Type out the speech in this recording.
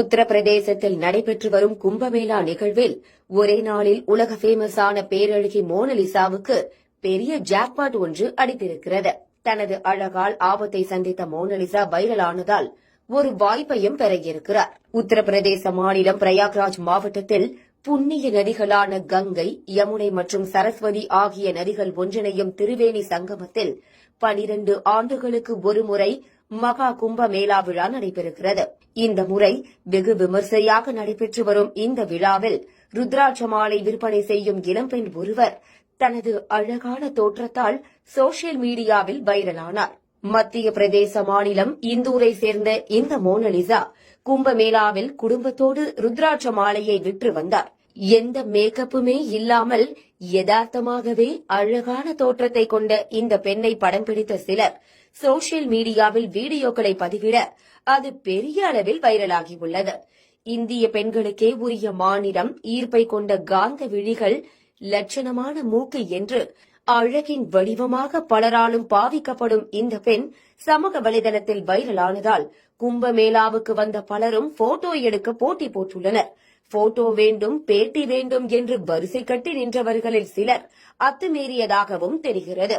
உத்தரப்பிரதேசத்தில் நடைபெற்று வரும் கும்பமேளா நிகழ்வில் ஒரே நாளில் உலக ஃபேமஸான பேரழகி மோனலிசாவுக்கு பெரிய ஜாக்பாட் ஒன்று அடித்திருக்கிறது. தனது அழகால் ஆபத்தை சந்தித்த மோனலிசா வைரலானதால் ஒரு வாய்ப்பையும் பெற இருக்கிறார். உத்தரப்பிரதேச மாநிலம் பிரயாக்ராஜ் மாவட்டத்தில் புண்ணிய நதிகளான கங்கை, யமுனை மற்றும் சரஸ்வதி ஆகிய நதிகள் ஒன்றிணையும் திரிவேணி சங்கமத்தில் 12 ஆண்டுகளுக்கு ஒருமுறை மகா கும்ப மேளா விழா நடைபெறுகிறது. இந்த முறை வெகு விமர்சையாக நடைபெற்று வரும் இந்த விழாவில் ருத்ராட்ச மாலை விற்பனை செய்யும் இளம்பெண் ஒருவர் தனது அழகான தோற்றத்தால் சோசியல் மீடியாவில் வைரலானார். மத்திய பிரதேச மாநிலம் இந்தூரை சேர்ந்த இந்த மோனலிசா கும்பமேளாவில் குடும்பத்தோடு ருத்ராட்ச மாலையை விற்று வந்தார். எந்த மேக்கப்புமே இல்லாமல் யதார்த்தமாகவே அழகான தோற்றத்தை கொண்ட இந்த பெண்ணை படம் பிடித்த சிலர் சோசியல் மீடியாவில் வீடியோக்களை பதிவிட அது பெரிய அளவில் வைரலாகியுள்ளது. இந்திய பெண்களுக்கே உரிய மாநிலம், ஈர்ப்பை கொண்ட காந்த விழிகள், லட்சணமான மூக்கு என்று அழகின் வடிவமாக பலராலும் பாவிக்கப்படும் இந்த பெண் சமூக வலைதளத்தில் வைரலானதால் கும்பமேளாவுக்கு வந்த பலரும் போட்டோ எடுக்க போட்டி போட்டுள்ளனர். போட்டோ வேண்டும், பேட்டி வேண்டும் என்று வரிசை கட்டி நின்றவர்களில் சிலர் அத்துமீறியதாகவும் தெரிகிறது.